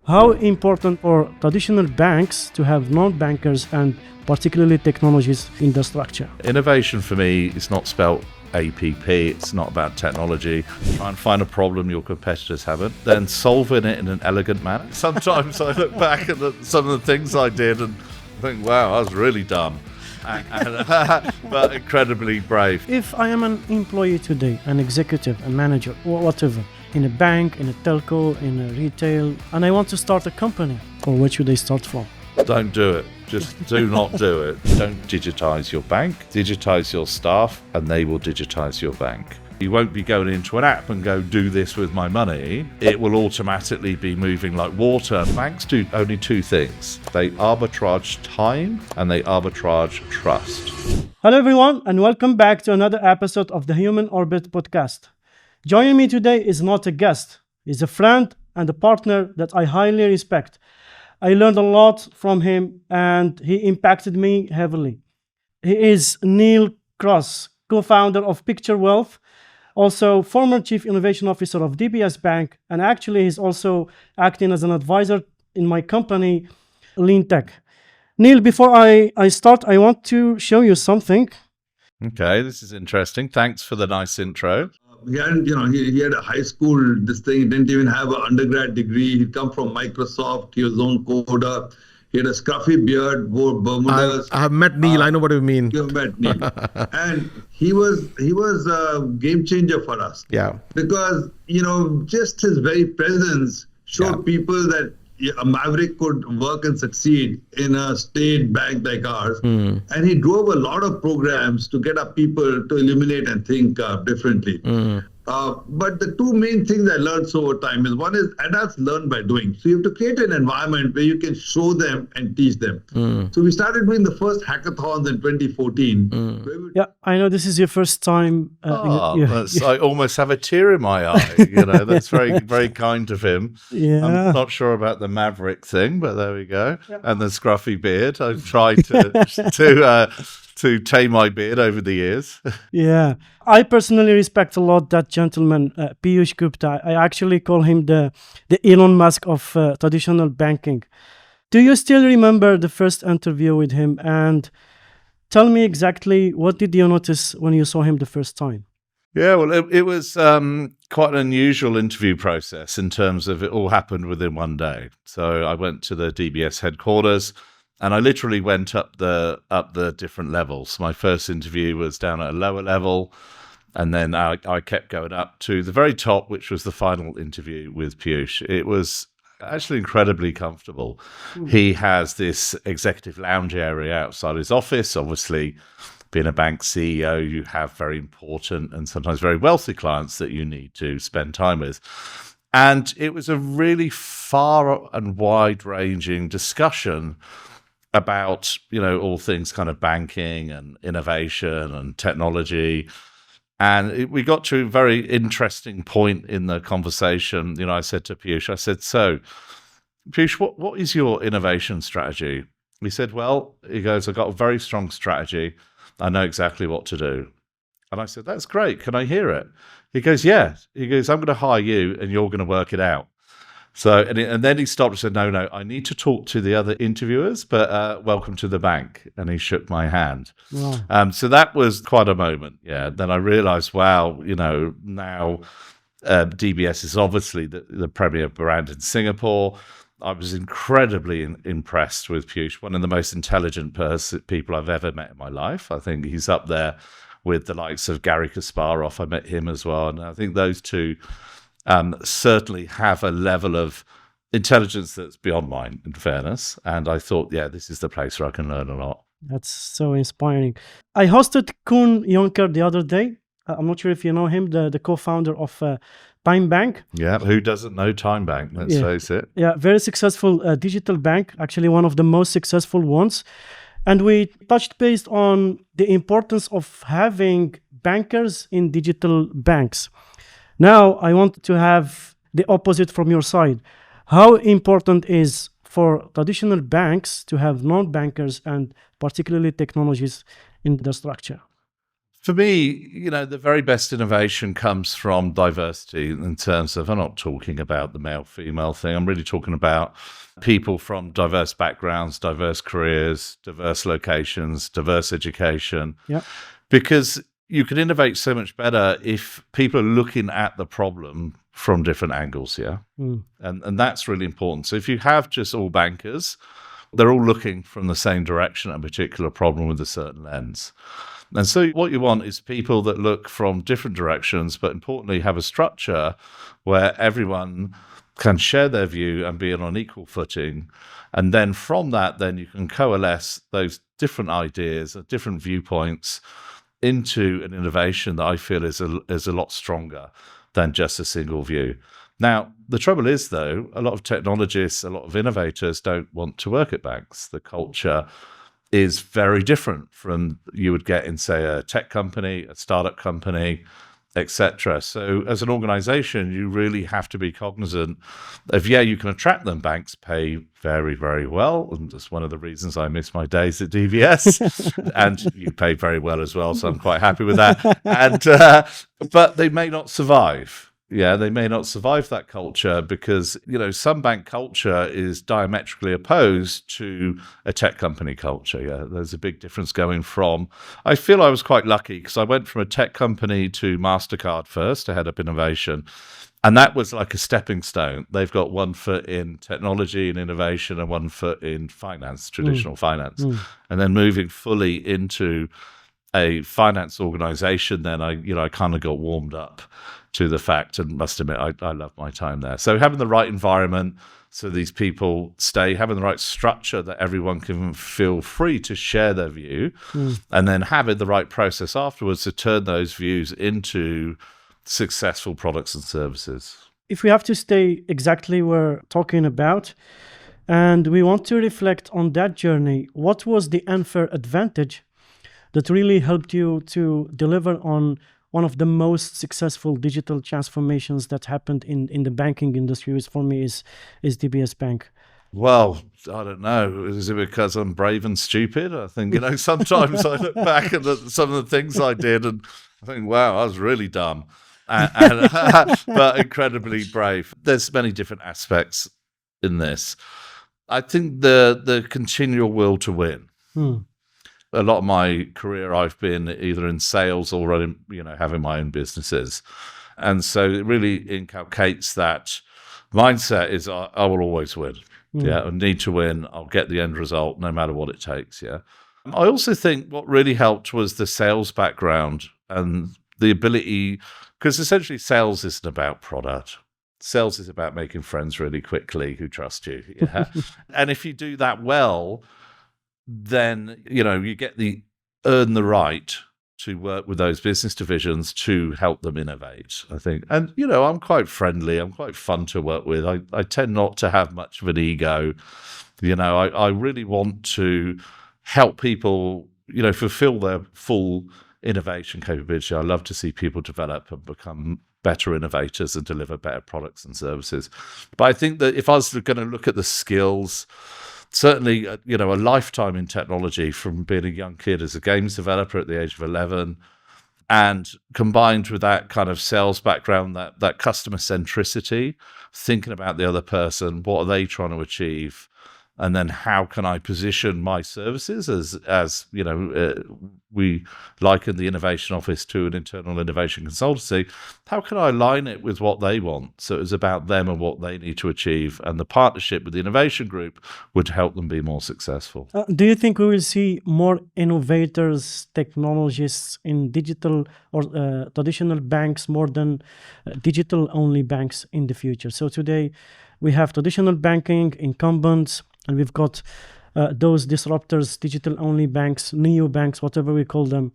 How important for traditional banks to have non-bankers and particularly technologies in the structure? Innovation for me is not spelt APP, it's not about technology. Try and find a problem your competitors haven't, then solving it in an elegant manner. Sometimes I look back at some of the things I did and think, wow, I was really dumb. But incredibly brave. If I am an employee today, an executive, a manager, or whatever, in a bank, in a telco, in a retail, and I want to start a company, or where should I start from? Don't do it. Just do not do it. Don't digitize your bank, digitize your staff, and they will digitize your bank. You won't be going into an app and go, do this with my money. It will automatically be moving like water. Banks do only two things. They arbitrage time and they arbitrage trust. Hello everyone, and welcome back to another episode of the Human Orbit podcast. Joining me today is not a guest. He's a friend and a partner that I highly respect. I learned a lot from him and he impacted me heavily. He is Neal Cross, co-founder of Picture Wealth, also former Chief Innovation Officer of DBS Bank, and actually he's also acting as an advisor in my company, FinTech. Neal, before I start, I want to show you something. Okay, this is interesting. Thanks for the nice intro. He hadn't, he had a high school, this thing, he didn't even have an undergrad degree. He'd come from Microsoft, he was his own coder. He had a scruffy beard, wore Bermudas. I have met Neal, I know what you mean. You've met Neal. And he was a game changer for us. Yeah. Because, just his very presence showed people that a maverick could work and succeed in a state bank like ours. And he drove a lot of programs to get our people to illuminate and think differently. But the two main things I learned over time is one is adults learn by doing. So you have to create an environment where you can show them and teach them. So we started doing the first hackathons in 2014. Yeah, I know this is your first time. I almost have a tear in my eye. That's very, very kind of him. Yeah. I'm not sure about the maverick thing, but there we go. Yeah. And the scruffy beard. I've tried to tame my beard over the years. Yeah. I personally respect a lot that gentleman, Piyush Gupta. I actually call him the Elon Musk of traditional banking. Do you still remember the first interview with him? And tell me exactly, what did you notice when you saw him the first time? Yeah, well, it was quite an unusual interview process in terms of it all happened within one day. So I went to the DBS headquarters, and I literally went up the different levels. My first interview was down at a lower level, and then I kept going up to the very top, which was the final interview with Piyush. It was actually incredibly comfortable. He has this executive lounge area outside his office. Obviously, being a bank CEO, you have very important and sometimes very wealthy clients that you need to spend time with. And it was a really far and wide-ranging discussion about, all things kind of banking and innovation and technology. And we got to a very interesting point in the conversation. I said to Piyush, so Piyush, what is your innovation strategy? He said, he goes, I've got a very strong strategy. I know exactly what to do. And I said, that's great. Can I hear it? He goes, yeah. He goes, I'm going to hire you and you're going to work it out. So, and then he stopped and said, no, I need to talk to the other interviewers, but welcome to the bank. And he shook my hand. Wow. So that was quite a moment. Yeah. Then I realized, wow, now DBS is obviously the premier brand in Singapore. I was incredibly impressed with Piyush, one of the most intelligent people I've ever met in my life. I think he's up there with the likes of Gary Kasparov. I met him as well. And I think those two certainly have a level of intelligence that's beyond mine, in fairness. And I thought, this is the place where I can learn a lot. That's so inspiring. I hosted Coen Jonker the other day. I'm not sure if you know him, the co-founder of Tyme Bank. Yeah, who doesn't know Tyme Bank? Let's face it. Yeah, very successful digital bank, actually one of the most successful ones. And we touched base on the importance of having bankers in digital banks. Now, I want to have the opposite from your side. How important is for traditional banks to have non-bankers and particularly technologies in the structure? For me, the very best innovation comes from diversity in terms of, I'm not talking about the male-female thing, I'm really talking about people from diverse backgrounds, diverse careers, diverse locations, diverse education. Yeah. Because you can innovate so much better if people are looking at the problem from different angles, yeah? And that's really important. So if you have just all bankers, they're all looking from the same direction at a particular problem with a certain lens. And so what you want is people that look from different directions, but importantly have a structure where everyone can share their view and be on an equal footing. And then from that, then you can coalesce those different ideas, different viewpoints into an innovation that I feel is a lot stronger than just a single view. Now, the trouble is, though, a lot of technologists, a lot of innovators don't want to work at banks. The culture is very different from you would get in, say, a tech company, a startup company, etc. So as an organization, you really have to be cognizant of, you can attract them. Banks pay very, very well. And that's one of the reasons I miss my days at DBS. And you pay very well as well. So I'm quite happy with that. And but they may not survive. Yeah, they may not survive that culture because, some bank culture is diametrically opposed to a tech company culture. Yeah, there's a big difference going from, I feel I was quite lucky because I went from a tech company to MasterCard first to head up innovation. And that was like a stepping stone. They've got one foot in technology and innovation and one foot in finance, traditional finance. And then moving fully into a finance organization, then I kind of got warmed up to the fact, and must admit, I love my time there. So having the right environment so these people stay, having the right structure that everyone can feel free to share their view, and then having the right process afterwards to turn those views into successful products and services. If we have to stay exactly where we're talking about, and we want to reflect on that journey, what was the unfair advantage that really helped you to deliver on one of the most successful digital transformations that happened in the banking industry, which for me is DBS Bank? Well, I don't know. Is it because I'm brave and stupid? I think, sometimes I look back at some of the things I did and I think, wow, I was really dumb. But incredibly brave. There's many different aspects in this. I think the continual will to win. A lot of my career, I've been either in sales or running, having my own businesses. And so it really inculcates that mindset is I will always win. Yeah, I need to win. I'll get the end result no matter what it takes. Yeah. I also think what really helped was the sales background and the ability, because essentially sales isn't about product. Sales is about making friends really quickly who trust you. Yeah. And if you do that well, then, you get earn the right to work with those business divisions to help them innovate, I think. And, I'm quite friendly. I'm quite fun to work with. I tend not to have much of an ego. I really want to help people, fulfill their full innovation capability. I love to see people develop and become better innovators and deliver better products and services. But I think that if I was going to look at the skills, certainly, a lifetime in technology from being a young kid as a games developer at the age of 11, and combined with that kind of sales background, that customer centricity, thinking about the other person, what are they trying to achieve, and then how can I position my services as we liken the innovation office to an internal innovation consultancy. How can I align it with what they want? So it's about them and what they need to achieve. And the partnership with the innovation group would help them be more successful. Do you think we will see more innovators, technologists in digital or traditional banks more than digital-only banks in the future? So today we have traditional banking, incumbents, and we've got those disruptors, digital-only banks, neobanks, whatever we call them.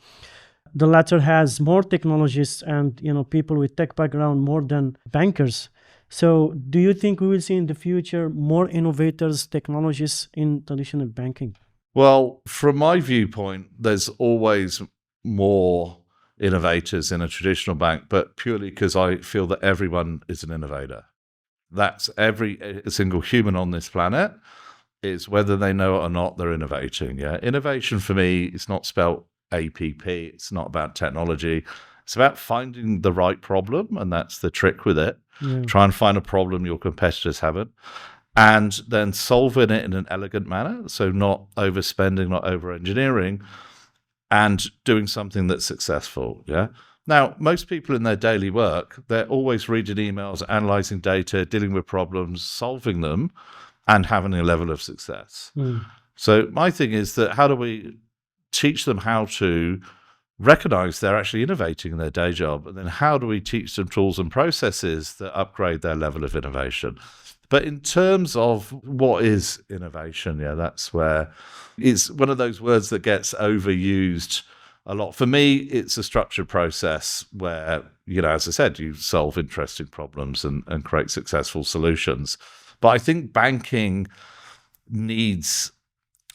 The latter has more technologists and people with tech background more than bankers. So do you think we will see in the future more innovators, technologists in traditional banking? Well, from my viewpoint, there's always more innovators in a traditional bank, but purely because I feel that everyone is an innovator. That's every single human on this planet. Is whether they know it or not, they're innovating. Yeah, innovation for me is not spelt APP. It's not about technology. It's about finding the right problem, and that's the trick with it. Yeah. Try and find a problem your competitors haven't, and then solving it in an elegant manner. So not overspending, not over-engineering, and doing something that's successful. Yeah. Now, most people in their daily work, they're always reading emails, analyzing data, dealing with problems, solving them, and having a level of success. So my thing is that how do we teach them how to recognize they're actually innovating in their day job, and then how do we teach them tools and processes that upgrade their level of innovation? But in terms of what is innovation, yeah, that's where it's one of those words that gets overused a lot. For me, it's a structured process where, as I said, you solve interesting problems and create successful solutions. But I think banking needs,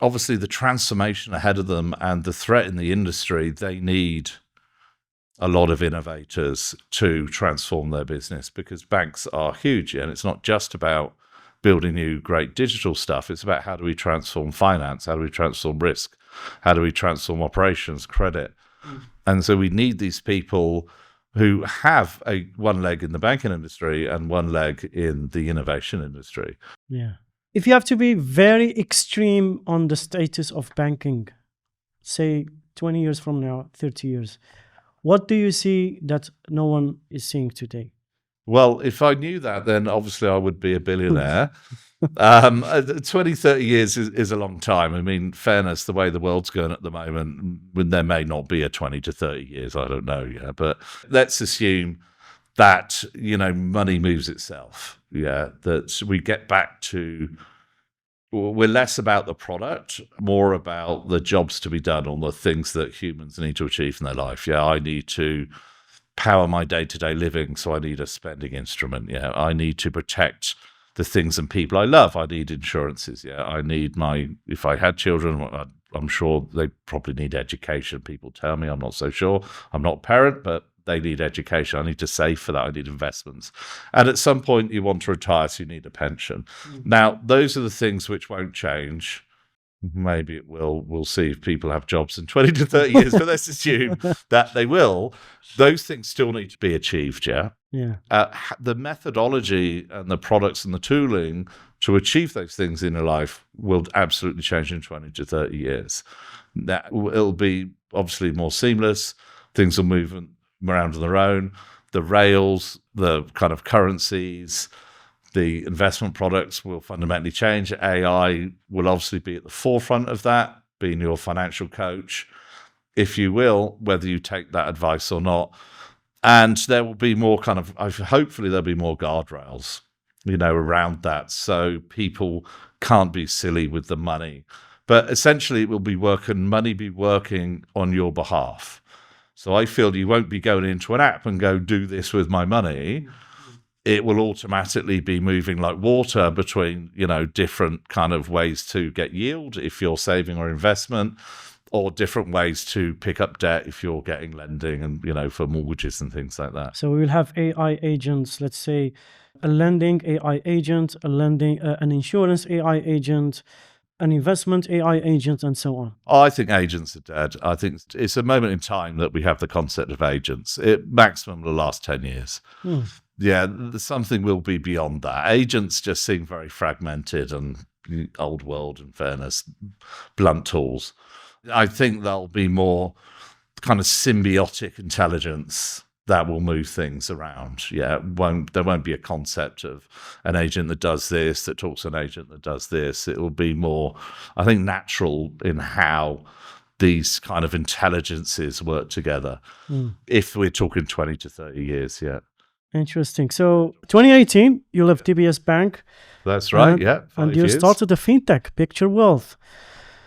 obviously, the transformation ahead of them and the threat in the industry. They need a lot of innovators to transform their business, because banks are huge, and it's not just about building new great digital stuff. It's about how do we transform finance, how do we transform risk, how do we transform operations, credit. And so we need these people who have one leg in the banking industry and one leg in the innovation industry. Yeah. If you have to be very extreme on the status of banking, say 20 years from now, 30 years, what do you see that no one is seeing today? Well, if I knew that, then obviously I would be a billionaire. 20, 30 years is a long time. I mean, fairness, the way the world's going at the moment, when there may not be a 20 to 30 years, I don't know. Yeah, but let's assume that, money moves itself. Yeah, that we get back to, we're less about the product, more about the jobs to be done, or the things that humans need to achieve in their life. Yeah, I need to power my day-to-day living, so I need a spending instrument. Yeah, I need to protect the things and people I love. I need insurances. Yeah, I need if I had children, I'm sure they probably need education. People tell me, I'm not so sure. I'm not a parent, but they need education. I need to save for that. I need investments. And at some point you want to retire, so you need a pension. Now, those are the things which won't change. Maybe it will. We'll see if people have jobs in 20 to 30 years, but let's assume that they will. Those things still need to be achieved, yeah? Yeah. The methodology and the products and the tooling to achieve those things in your life will absolutely change in 20 to 30 years. It'll be obviously more seamless. Things will move around on their own. The rails, the kind of currencies, the investment products will fundamentally change. AI will obviously be at the forefront of that, being your financial coach, if you will, whether you take that advice or not. And there will be more hopefully there'll be more guardrails, around that. So people can't be silly with the money. But essentially it will be money be working on your behalf. So I feel you won't be going into an app and go, do this with my money. It will automatically be moving like water between, different kind of ways to get yield if you're saving or investment, or different ways to pick up debt if you're getting lending and, for mortgages and things like that. So we will have AI agents, let's say a lending AI agent, an insurance AI agent, an investment AI agent, and so on. I think agents are dead. I think it's a moment in time that we have the concept of agents. It maximum will last 10 years. Yeah, something will be beyond that. Agents just seem very fragmented and old world, in fairness, blunt tools. I think there'll be more kind of symbiotic intelligence that will move things around. Yeah, there won't be a concept of an agent that does this, that talks to an agent that does this. It will be more, I think, natural in how these kind of intelligences work together, if we're talking 20 to 30 years, yeah. Interesting. So 2018, you left DBS Bank. That's right, yeah. And you started the FinTech, Picture Wealth,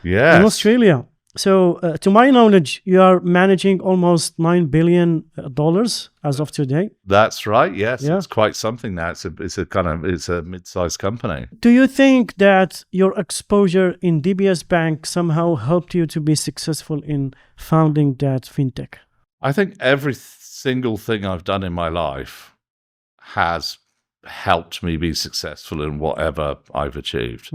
in Australia. So to my knowledge, you are managing almost $9 billion as of today. That's right, yes. Yeah. It's quite something now. It's a mid-sized company. Do you think that your exposure in DBS Bank somehow helped you to be successful in founding that FinTech? I think every single thing I've done in my life has helped me be successful in whatever I've achieved.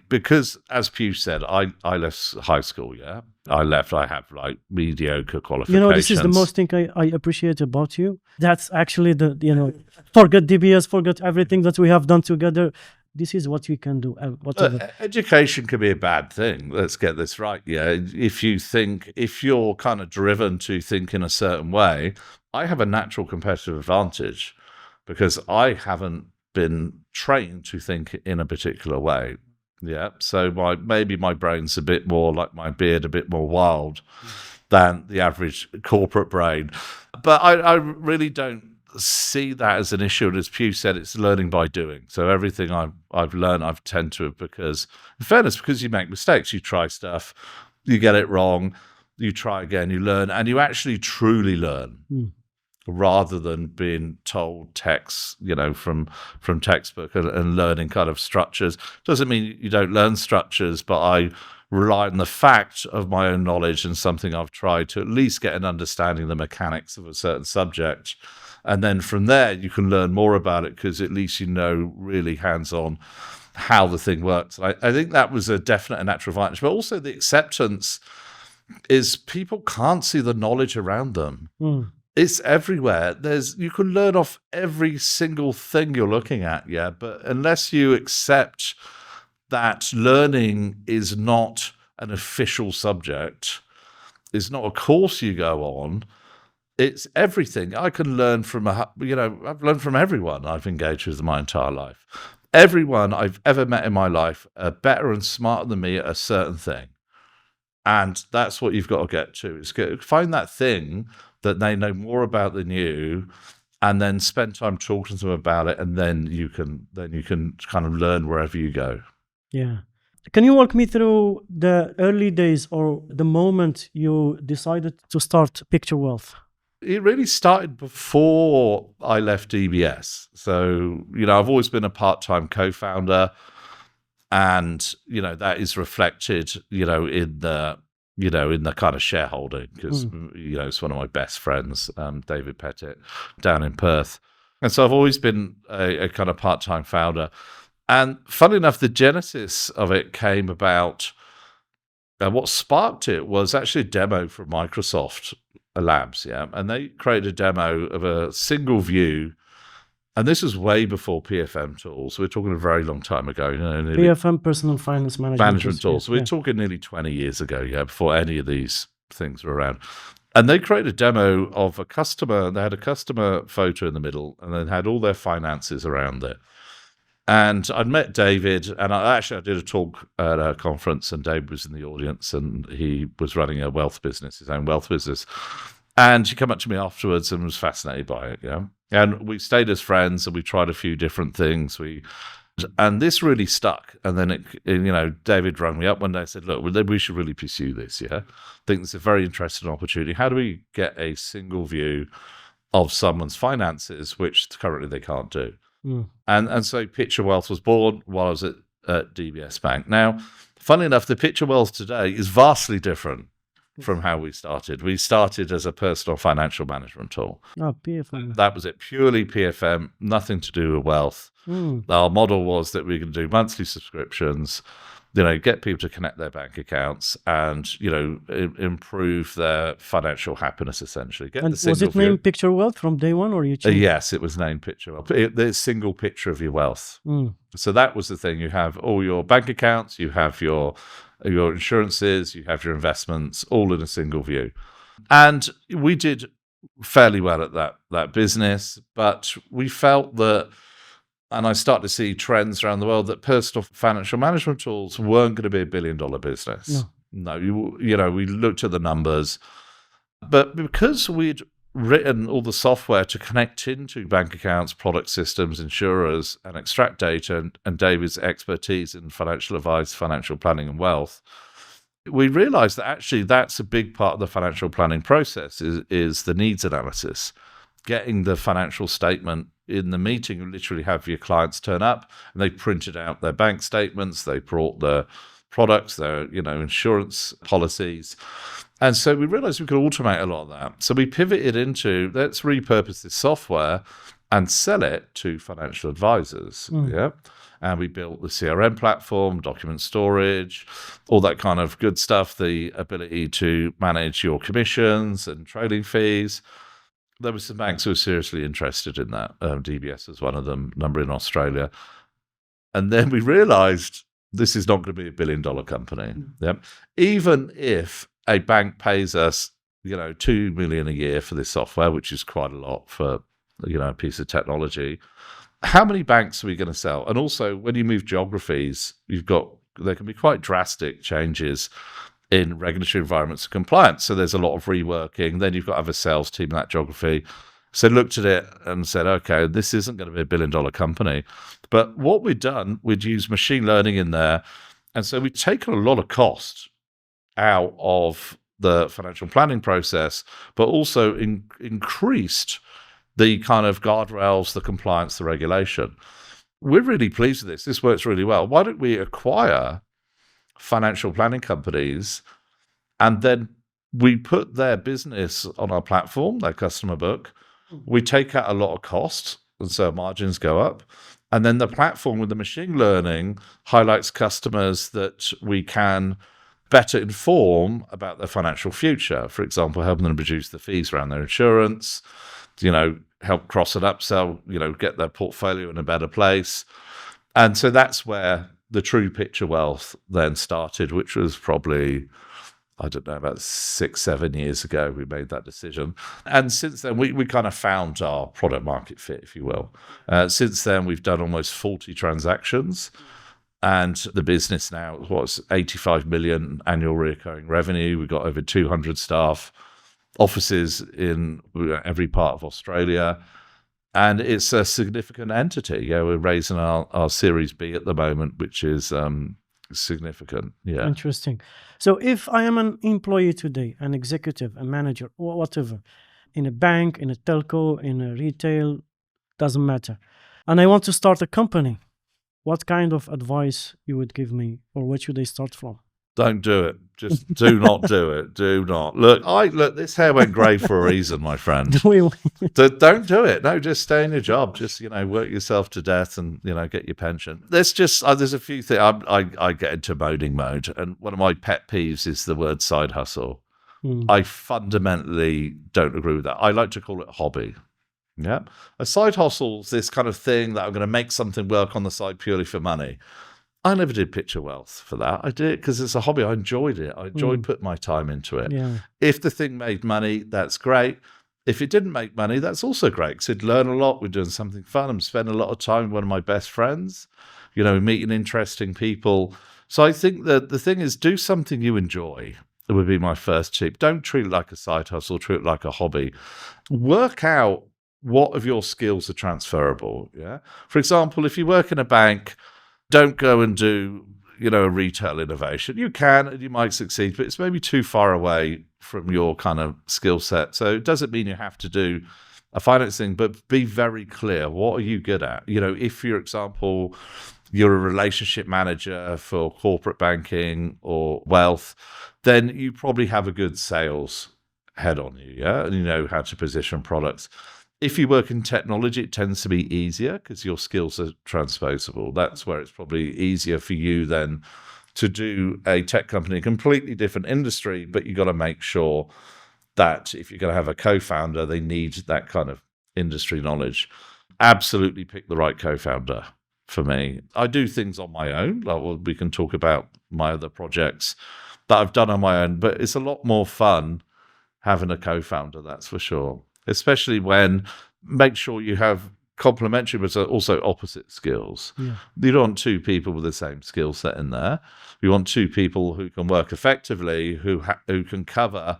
Because, as Piyush said, I left high school, yeah? I left, I have like mediocre qualifications. You know, this is the most thing I appreciate about you. That's actually forget DBS, forget everything that we have done together. This is what we can do. Whatever. Education can be a bad thing. Let's get this right. Yeah. If you're kind of driven to think in a certain way, I have a natural competitive advantage because I haven't been trained to think in a particular way. Yeah. So maybe my brain's a bit more like my beard, a bit more wild than the average corporate brain. But I really don't see that as an issue. And as Piyush said, it's learning by doing. So everything I've learned, I've tend to, because in fairness, because you make mistakes, you try stuff, you get it wrong, you try again, you learn, and you actually truly learn. Rather than being told texts, from textbook and learning kind of structures. Doesn't mean you don't learn structures, but I rely on the fact of my own knowledge and something I've tried to at least get an understanding of the mechanics of a certain subject. And then from there, you can learn more about it because at least you know really hands-on how the thing works. And I think that was a definite and natural advantage. But also the acceptance is people can't see the knowledge around them. It's everywhere. You can learn off every single thing you're looking at, yeah. But unless you accept that learning is not an official subject, it's not a course you go on, it's everything. I can learn from I've learned from everyone I've engaged with my entire life. Everyone I've ever met in my life are better and smarter than me at a certain thing. And that's what you've got to get to, is find that thing that they know more about than you, and then spend time talking to them about it, and then you can kind of learn wherever you go. Yeah. Can you walk me through the early days or the moment you decided to start Picture Wealth? It really started before I left DBS. So, I've always been a part-time co-founder, and, that is reflected, in the kind of shareholding, because it's one of my best friends, David Pettit, down in Perth. And so I've always been a kind of part-time founder. And funny enough, the genesis of it came about, what sparked it was actually a demo from Microsoft Labs, yeah. And they created a demo of a single view. And this was way before PFM tools. We're talking a very long time ago. PFM, Personal Finance Management tools. We're talking nearly 20 years ago, yeah, before any of these things were around. And they created a demo of a customer. They had a customer photo in the middle, and they had all their finances around it. And I'd met David, and I did a talk at a conference, and David was in the audience, and he was running a wealth business, his own wealth business. And he came up to me afterwards and was fascinated by it, yeah. And we stayed as friends, and we tried a few different things. And this really stuck. And then, David rang me up one day and said, look, we should really pursue this, yeah? I think it's a very interesting opportunity. How do we get a single view of someone's finances, which currently they can't do? And so Picture Wealth was born while I was at DBS Bank. Now, funnily enough, the Picture Wealth today is vastly different from how we started. We started as a personal financial management tool. Oh, PFM. That was it, purely PFM, nothing to do with wealth. Our model was that we could do monthly subscriptions, get people to connect their bank accounts and, improve their financial happiness, essentially. Was it named Picture Wealth from day one, or you changed? Yes, it was named Picture Wealth. There's a single picture of your wealth. So that was the thing. You have all your bank accounts, you have your insurances, you have your investments, all in a single view. And we did fairly well at that business, but we felt that, and I started to see trends around the world, that personal financial management tools weren't going to be a $1 billion business. No, we looked at the numbers, but because we'd written all the software to connect into bank accounts, product systems, insurers, and extract data, and David's expertise in financial advice, financial planning, and wealth, we realized that actually that's a big part of the financial planning process is the needs analysis. Getting the financial statement in the meeting, you literally have your clients turn up and they printed out their bank statements, they brought their products, their insurance policies. And so we realized we could automate a lot of that. So we pivoted into, let's repurpose this software and sell it to financial advisors. Yeah. And we built the CRM platform, document storage, all that kind of good stuff, the ability to manage your commissions and trading fees. There were some banks who were seriously interested in that. DBS was one of them, number in Australia. And then we realized this is not going to be $1 billion company. Yep. Even if a bank pays us, $2 million a year for this software, which is quite a lot for, a piece of technology, how many banks are we going to sell? And also, when you move geographies, there can be quite drastic changes in regulatory environments and compliance. So there's a lot of reworking. Then you've got to have a sales team in that geography. So looked at it and said, okay, this isn't going to be a $1 billion company. But what we'd done, we'd used machine learning in there. And so we'd taken a lot of cost out of the financial planning process, but also increased the kind of guardrails, the compliance, the regulation. We're really pleased with this. This works really well. Why don't we acquire financial planning companies and then we put their business on our platform, their customer book. We take out a lot of cost, and so margins go up. And then the platform with the machine learning highlights customers that we can better inform about their financial future. For example, helping them reduce the fees around their insurance, help cross and upsell, get their portfolio in a better place. And so that's where the true picture wealth then started, which was probably, about 6-7 years ago, we made that decision. And since then, we kind of found our product market fit, if you will. Since then, we've done almost 40 transactions. And the business now was 85 million annual recurring revenue. We've got over 200 staff, offices in every part of Australia. And it's a significant entity. We're raising our Series B at the moment, which is significant. Yeah. Interesting. So if I am an employee today, an executive, a manager, or whatever, in a bank, in a telco, in a retail, doesn't matter, and I want to start a company, what kind of advice you would give me, or where should I start from? Don't do it. Just do not do it. Do not. Look, this hair went grey for a reason, my friend. Don't do it. No, just stay in your job. Just, work yourself to death and, get your pension. There's a few things. I get into moaning mode. And one of my pet peeves is the word side hustle. I fundamentally don't agree with that. I like to call it hobby. Yeah. A side hustle is this kind of thing that I'm going to make something work on the side purely for money. I never did picture wealth for that. I did it because it's a hobby. I enjoyed it. I enjoyed putting my time into it. Yeah. If the thing made money, that's great. If it didn't make money, that's also great because I'd learn a lot. We're doing something fun. I'm spending a lot of time with one of my best friends, meeting interesting people. So I think that the thing is, do something you enjoy. It would be my first tip. Don't treat it like a side hustle. Treat it like a hobby. Work out what of your skills are transferable. Yeah. For example, if you work in a bank, don't go and do, a retail innovation. You can, and you might succeed, but it's maybe too far away from your kind of skill set. So it doesn't mean you have to do a finance thing, but be very clear. What are you good at? If, for example, you're a relationship manager for corporate banking or wealth, then you probably have a good sales head on you, yeah? And you know how to position products. If you work in technology, it tends to be easier because your skills are transposable. That's where it's probably easier for you then to do a tech company, a completely different industry, but you've got to make sure that if you're going to have a co-founder, they need that kind of industry knowledge. Absolutely pick the right co-founder for me. I do things on my own. We can talk about my other projects that I've done on my own, but it's a lot more fun having a co-founder, that's for sure. Especially when make sure you have complementary but also opposite skills. Yeah. You don't want two people with the same skill set in there. You want two people who can work effectively, who can cover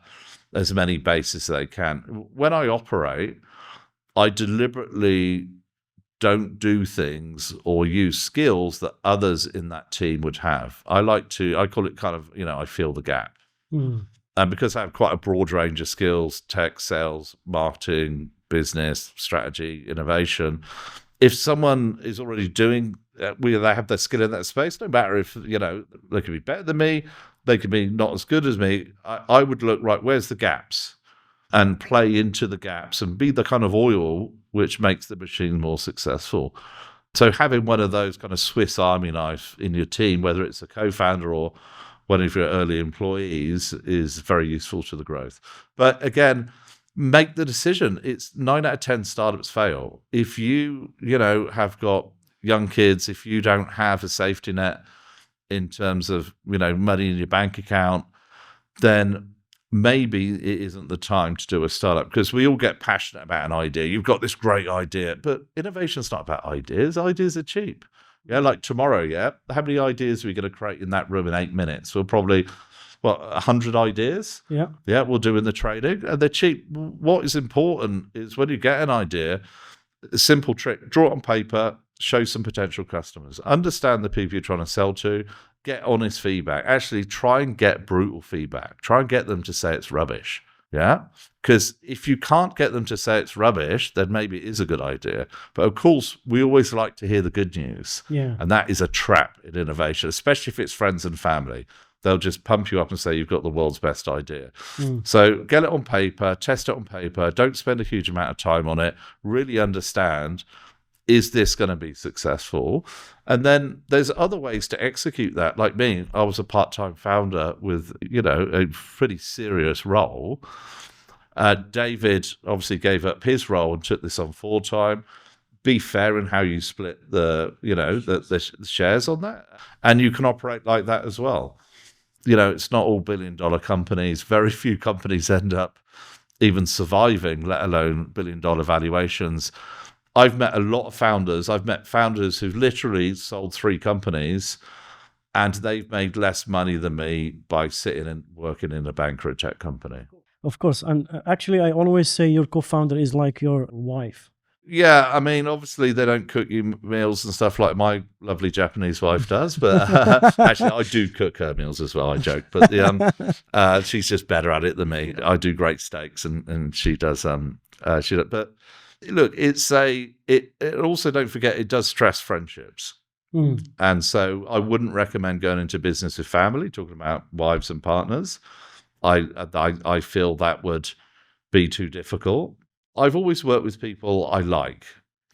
as many bases as they can. When I operate, I deliberately don't do things or use skills that others in that team would have. I call it kind of, I fill the gap. Mm. And because I have quite a broad range of skills, tech, sales, marketing, business, strategy, innovation, if someone is already doing, they have their skill in that space, no matter if, they could be better than me, they could be not as good as me, I would look, right, where's the gaps? and play into the gaps and be the kind of oil which makes the machine more successful. So having one of those kind of Swiss Army knife in your team, whether it's a co-founder or one of your early employees, is very useful to the growth. But again, make the decision. It's 9 out of 10 startups fail. If you have got young kids, if you don't have a safety net in terms of, money in your bank account, then maybe it isn't the time to do a startup, because we all get passionate about an idea. You've got this great idea, but innovation's not about ideas. Ideas are cheap. Yeah, like tomorrow, how many ideas are we going to create in that room in 8 minutes? We'll probably, 100 ideas? Yeah, we'll do in the trading, and they're cheap. What is important is when you get an idea, a simple trick, draw it on paper, show some potential customers, understand the people you're trying to sell to, get honest feedback. Actually, try and get brutal feedback. Try and get them to say it's rubbish. Yeah? Because if you can't get them to say it's rubbish, then maybe it is a good idea. But of course, we always like to hear the good news. Yeah. And that is a trap in innovation, especially if it's friends and family. They'll just pump you up and say you've got the world's best idea. So get it on paper, test it on paper. Don't spend a huge amount of time on it. Really understand, is this going to be successful? And then there's other ways to execute that. Like me, I was a part-time founder with, a pretty serious role. David obviously gave up his role and took this on full-time. Be fair in how you split the shares on that. And you can operate like that as well. It's not all billion-dollar companies. Very few companies end up even surviving, let alone billion-dollar valuations. I've met a lot of founders. I've met founders who've literally sold 3 companies, and they've made less money than me by sitting and working in a bank or a tech company. Of course. And actually, I always say your co-founder is like your wife. Yeah, I mean, obviously they don't cook you meals and stuff like my lovely Japanese wife does, but actually I do cook her meals as well, I joke. But she's just better at it than me. I do great steaks and she does, but look, it also, don't forget, it does stress friendships. And so I wouldn't recommend going into business with family, talking about wives and partners. I feel that would be too difficult. I've always worked with people I like.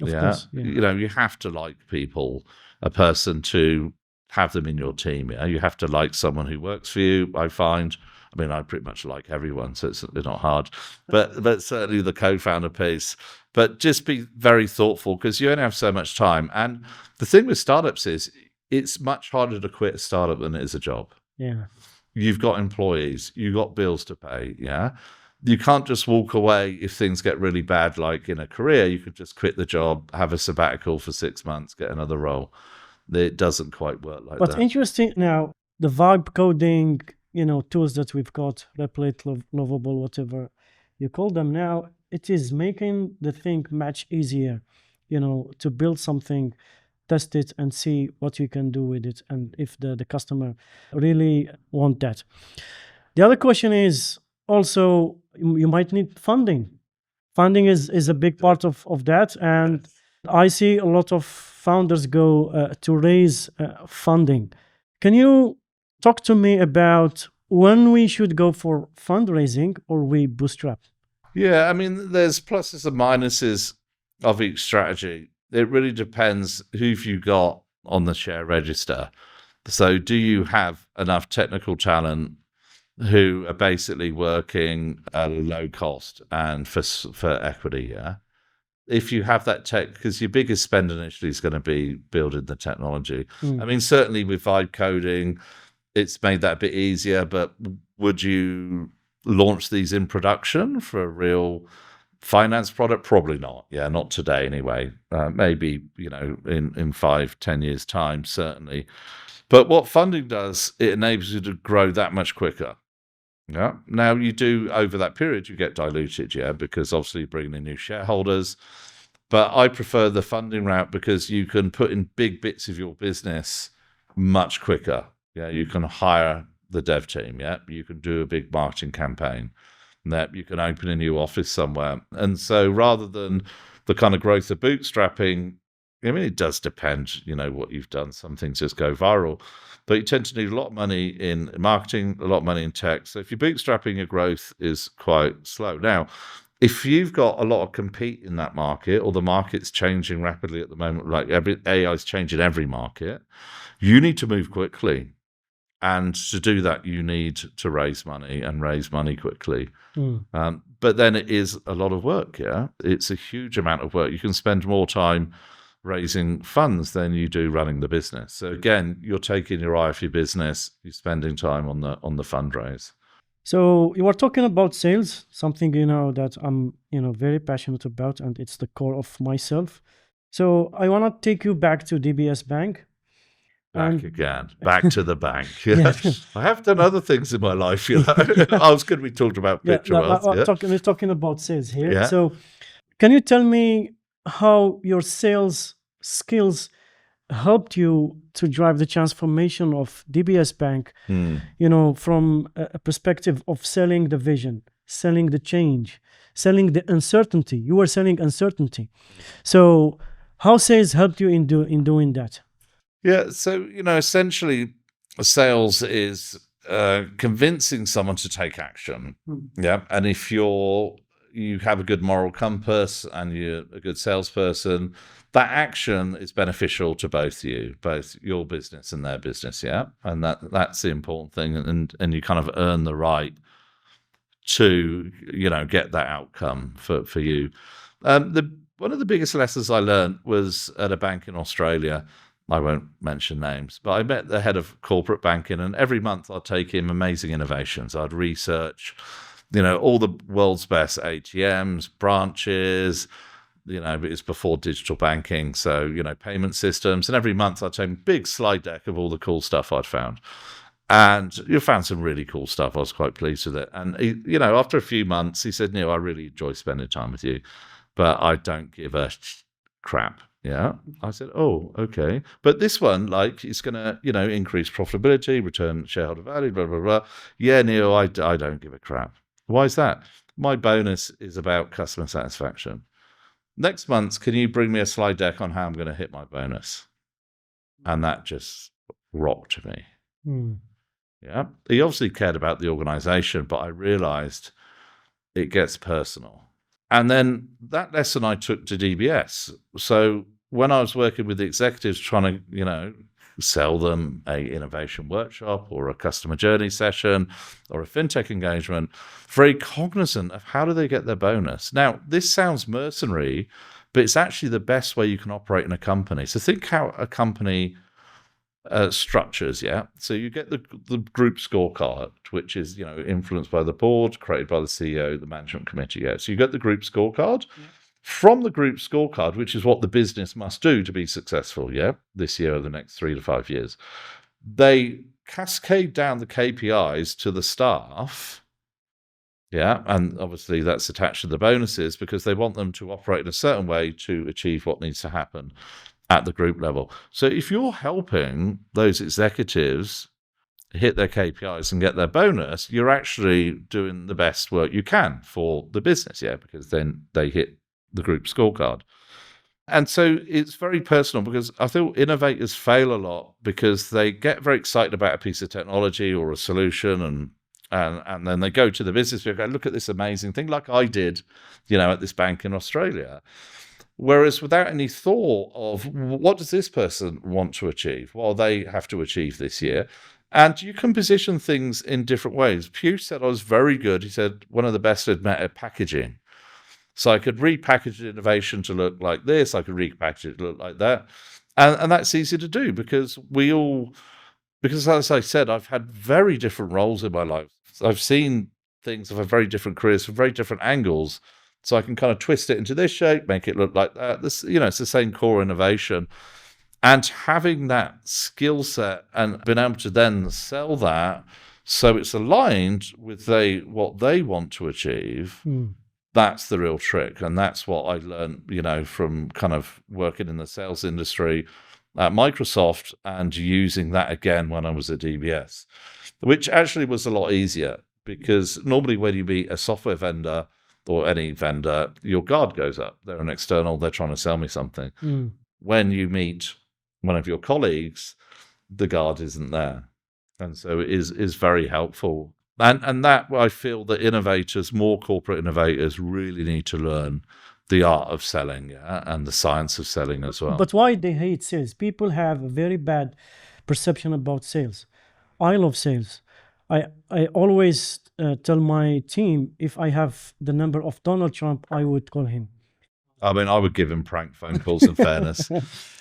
Of course, yeah. You have to like people, a person, to have them in your team. Yeah, you have to like someone who works for you. I find. I mean, I pretty much like everyone, so it's not hard. But certainly the co-founder piece. But just be very thoughtful, because you only have so much time. And the thing with startups is it's much harder to quit a startup than it is a job. Yeah. You've got employees, you've got bills to pay. Yeah. You can't just walk away if things get really bad, like in a career. You could just quit the job, have a sabbatical for 6 months, get another role. It doesn't quite work like that. But interesting now, the vibe coding, tools that we've got, Replit, Lovable, whatever you call them now, it is making the thing much easier, to build something, test it and see what you can do with it, and if the customer really want that. The other question is also, you might need funding. Funding is a big part of that, and I see a lot of founders go to raise funding. Can you talk to me about when we should go for fundraising or we bootstrap? Yeah, I mean, there's pluses and minuses of each strategy. It really depends who've you got on the share register. So do you have enough technical talent who are basically working at a low cost and for equity? Yeah. If you have that tech, because your biggest spend initially is going to be building the technology. I mean, certainly with vibe coding, it's made that a bit easier, but would you launch these in production for a real finance product? Probably not. Yeah, not today anyway. Maybe, in 5-10 years' time, certainly. But what funding does, it enables you to grow that much quicker. Yeah. Now you do, over that period, you get diluted, because obviously you're bringing in new shareholders. But I prefer the funding route because you can put in big bits of your business much quicker. Yeah, you can hire the dev team. Yeah, you can do a big marketing campaign. That you can open a new office somewhere. And so rather than the kind of growth of bootstrapping, I mean, it does depend, what you've done. Some things just go viral. but you tend to need a lot of money in marketing, a lot of money in tech. So if you're bootstrapping, your growth is quite slow. Now, if you've got a lot of compete in that market, or the market's changing rapidly at the moment, like AI is changing every market, you need to move quickly. And to do that, you need to raise money and raise money quickly. But then it is a lot of work, yeah? It's a huge amount of work. You can spend more time raising funds than you do running the business. So again, you're taking your eye off your business, you're spending time on the fundraise. So you were talking about sales, something, that I'm, very passionate about, and it's the core of myself. So I want to take you back to DBS Bank. Back to the bank. Yeah. I have done other things in my life. I was good. We talked about picture wealth. We're talking about sales here. Yeah. So can you tell me how your sales skills helped you to drive the transformation of DBS Bank, from a perspective of selling the vision, selling the change, selling the uncertainty? You were selling uncertainty. So how sales helped you in doing that? Yeah, so, essentially sales is convincing someone to take action. Yeah, and if you have a good moral compass and you're a good salesperson, that action is beneficial to both your business and their business, yeah? And that's the important thing, and you kind of earn the right to, get that outcome for you. One of the biggest lessons I learned was at a bank in Australia. I won't mention names, but I met the head of corporate banking, and every month I'd take him amazing innovations. I'd research, all the world's best ATMs, branches, it's before digital banking. So, payment systems. And every month I'd take him a big slide deck of all the cool stuff I'd found. And you found some really cool stuff. I was quite pleased with it. And, after a few months, he said, Neal, I really enjoy spending time with you, but I don't give a crap. Yeah. I said, oh, okay. But this one, it's going to, increase profitability, return shareholder value, blah, blah, blah. Yeah, Neal, I don't give a crap. Why is that? My bonus is about customer satisfaction. Next month, can you bring me a slide deck on how I'm going to hit my bonus? And that just rocked me. Yeah. He obviously cared about the organization, but I realized it gets personal. And then that lesson I took to DBS. So when I was working with the executives trying to, sell them a innovation workshop or a customer journey session or a FinTech engagement, very cognizant of how do they get their bonus. Now, this sounds mercenary, but it's actually the best way you can operate in a company. So think how a company structures, yeah? So you get the group scorecard, which is, influenced by the board, created by the CEO, the management committee, yeah? So you get the group scorecard. Yeah. From the group scorecard, which is what the business must do to be successful, yeah, this year or the next 3 to 5 years, they cascade down the KPIs to the staff, yeah, and obviously that's attached to the bonuses because they want them to operate in a certain way to achieve what needs to happen at the group level. So if you're helping those executives hit their KPIs and get their bonus, you're actually doing the best work you can for the business, yeah, because then they hit the group scorecard. And so it's very personal because I feel innovators fail a lot because they get very excited about a piece of technology or a solution and then they go to the business and go, look at this amazing thing like I did, at this bank in Australia. Whereas without any thought of what does this person want to achieve? Well, they have to achieve this year. And you can position things in different ways. Piyush said I was very good. He said one of the best I'd met at packaging. So I could repackage innovation to look like this. I could repackage it to look like that. And that's easy to do because as I said, I've had very different roles in my life. I've seen things, I've had very different careers from very different angles. So I can kind of twist it into this shape, make it look like that. This, it's the same core innovation. And having that skill set and being able to then sell that so it's aligned with what they want to achieve, that's the real trick. And that's what I learned, from kind of working in the sales industry at Microsoft and using that again when I was at DBS, which actually was a lot easier because normally when you meet a software vendor or any vendor, your guard goes up. They're an external, they're trying to sell me something. When you meet one of your colleagues, the guard isn't there. And so it is very helpful. And that I feel that innovators, more corporate innovators, really need to learn the art of selling, and the science of selling as well. But why they hate sales? People have a very bad perception about sales. I love sales. I always tell my team, if I have the number of Donald Trump, I would call him. I mean, I would give him prank phone calls, in fairness.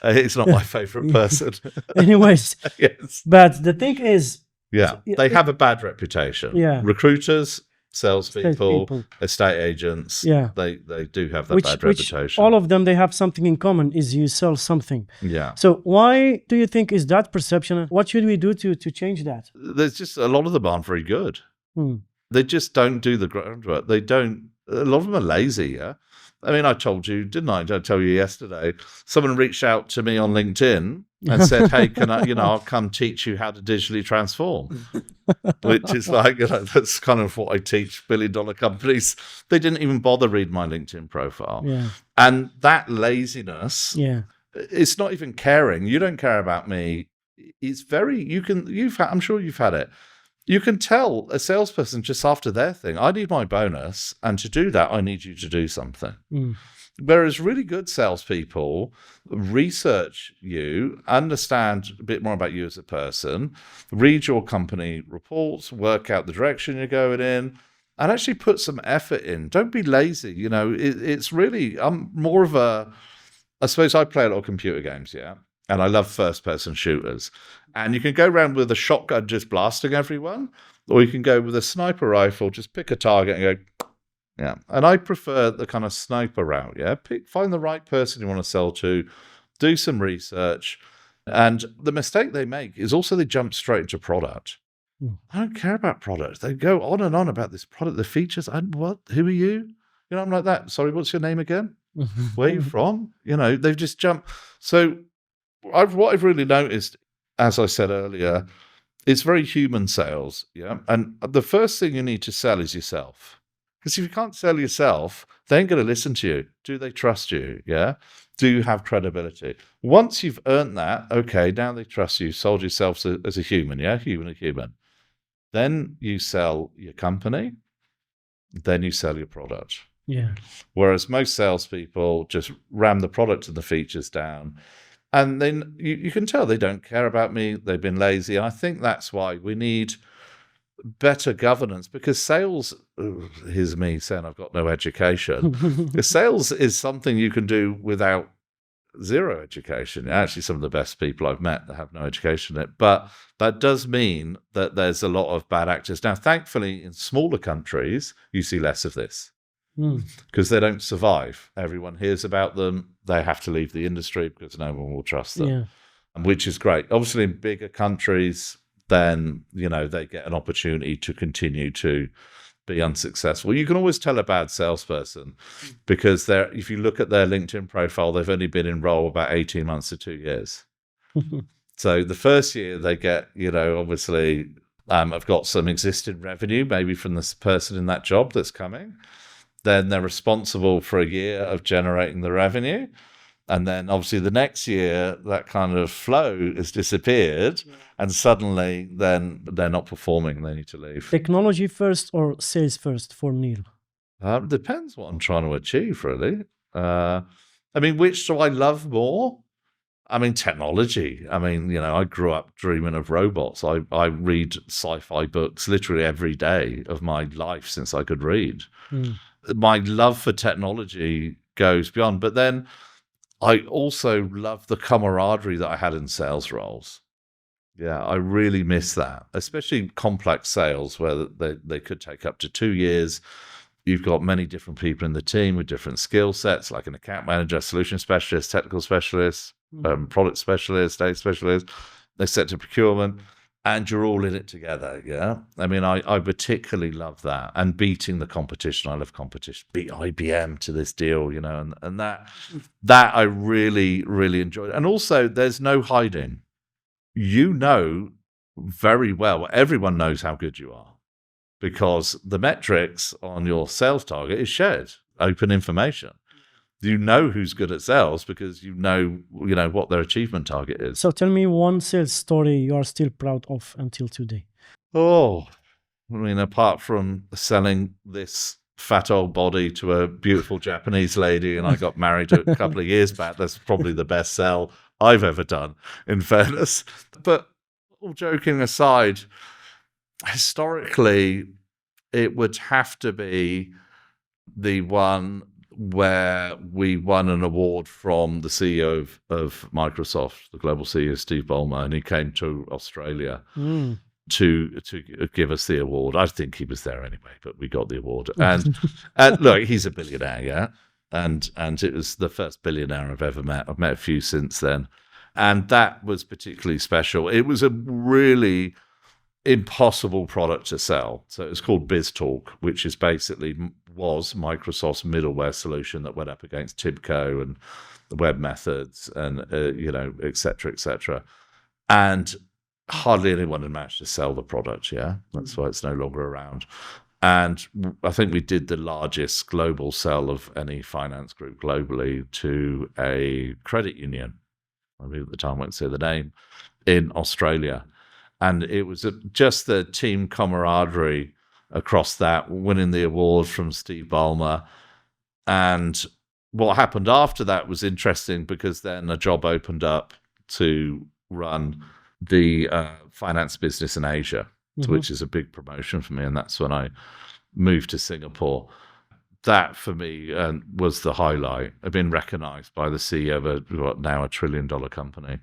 He's not my favorite person. Anyways, Yes. but the thing is, Yeah, they have a bad reputation. Yeah. Recruiters, salespeople, Salespeople. estate agents, Yeah. they do have that which bad reputation. all of them, they have something in common, is you sell something. Yeah. So why do you think is that perception? What should we do to change that? There's just a lot of them aren't very good. Hmm. They just don't do the groundwork. A lot of them are lazy, yeah? I mean, I told you, didn't I? Did I tell you yesterday? Someone reached out to me on LinkedIn and said, hey, can I, I'll come teach you how to digitally transform. Which is like, that's kind of what I teach billion-dollar companies. They didn't even bother read my LinkedIn profile. Yeah. And that laziness, Yeah. it's not even caring. You don't care about me. It's very, I'm sure you've had it. You can tell a salesperson just after their thing, I need my bonus, and to do that, I need you to do something. Mm. Whereas really good salespeople research you, understand a bit more about you as a person, read your company reports, work out the direction you're going in, and actually put some effort in. Don't be lazy. It's really, I'm more of I suppose I play a lot of computer games, yeah? And I love first-person shooters. And you can go around with a shotgun just blasting everyone, or you can go with a sniper rifle, just pick a target and go, yeah. And I prefer the kind of sniper route, yeah? Find the right person you want to sell to, do some research. And the mistake they make is also they jump straight into product. I don't care about product. They go on and on about this product, the features. What? Who are you? I'm like that. Sorry, what's your name again? Where are you from? They've just jumped. So what I've really noticed, as I said earlier, it's very human sales, yeah? And the first thing you need to sell is yourself. Because if you can't sell yourself, they ain't going to listen to you. Do they trust you, yeah? Do you have credibility? Once you've earned that, okay, now they trust you, sold yourself as a human, yeah? Human. Then you sell your company, then you sell your product. Yeah. Whereas most salespeople just ram the product and the features down. And then you can tell they don't care about me. They've been lazy. And I think that's why we need better governance, because sales, here's me saying I've got no education. Sales is something you can do without zero education. Actually, some of the best people I've met that have no education in it. But that does mean that there's a lot of bad actors. Now, thankfully, in smaller countries, you see less of this. Because they don't survive. Everyone hears about them. They have to leave the industry because no one will trust them, which is great. Obviously, in bigger countries, then, they get an opportunity to continue to be unsuccessful. You can always tell a bad salesperson because if you look at their LinkedIn profile, they've only been in role about 18 months to 2 years. So the first year they get, obviously, I've got some existing revenue, maybe from this person in that job that's coming. Then they're responsible for a year of generating the revenue. And then obviously the next year, that kind of flow has disappeared. And suddenly then they're not performing. They need to leave. Technology first or sales first for Neal? Depends what I'm trying to achieve, really. Which do I love more? Technology. I grew up dreaming of robots. I read sci-fi books literally every day of my life since I could read. My love for technology goes beyond. But then I also love the camaraderie that I had in sales roles. Yeah, I really miss that, especially complex sales where they could take up to 2 years. You've got many different people in the team with different skill sets, like an account manager, solution specialist, technical specialist, product specialist, data specialist. They set to procurement. And you're all in it together, yeah? I particularly love that. And beating the competition. I love competition. Beat IBM to this deal, and that I really, really enjoyed. And also, there's no hiding. Very well, everyone knows how good you are because the metrics on your sales target is shared, open information. you know who's good at sales because you know what their achievement target is. So tell me one sales story you are still proud of until today. Oh, I mean, apart from selling this fat old body to a beautiful Japanese lady, and I got married a couple of years back, that's probably the best sell I've ever done, in fairness. But all joking aside, historically, it would have to be the one where we won an award from the CEO of Microsoft, the global CEO, Steve Ballmer, and he came to Australia to give us the award. I think he was there anyway, but we got the award. And look, he's a billionaire, yeah? And it was the first billionaire I've ever met. I've met a few since then. And that was particularly special. It was a really impossible product to sell. So it's called BizTalk, which is basically was Microsoft's middleware solution that went up against Tibco and the web methods and et cetera, and hardly anyone had managed to sell the product. Yeah, that's why it's no longer around. And I think we did the largest global sell of any finance group globally to a credit union. I mean, at the time I won't say the name, in Australia. And it was just the team camaraderie across that, winning the award from Steve Ballmer. And what happened after that was interesting because then a job opened up to run the finance business in Asia, which is a big promotion for me. And that's when I moved to Singapore. That for me was the highlight. I've been recognized by the CEO of a now $1 trillion company.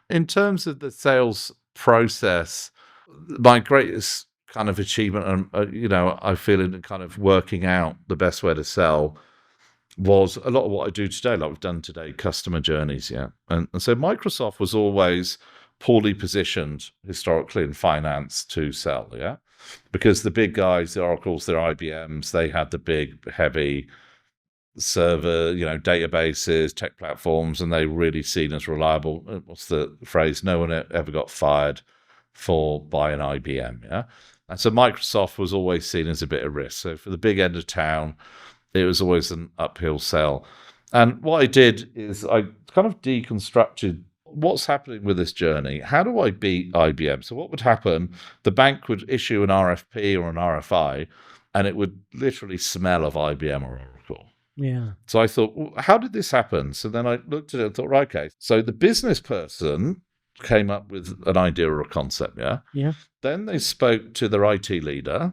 In terms of the sales process, my greatest kind of achievement, I feel in kind of working out the best way to sell was a lot of what I do today, like we've done today, customer journeys, yeah. And so Microsoft was always poorly positioned historically in finance to sell, yeah, because the big guys, the Oracles, their IBMs, they had the big, heavy server, databases, tech platforms, and they really seen as reliable. What's the phrase? No one ever got fired by an IBM, yeah. And so Microsoft was always seen as a bit of risk. So for the big end of town, it was always an uphill sell. And what I did is I kind of deconstructed what's happening with this journey. How do I beat IBM? So what would happen? The bank would issue an RFP or an RFI, and it would literally smell of IBM or Oracle. Yeah. So I thought, well, how did this happen? So then I looked at it and thought, right, okay. So the business person came up with an idea or a concept, yeah? Yeah. Then they spoke to their IT leader,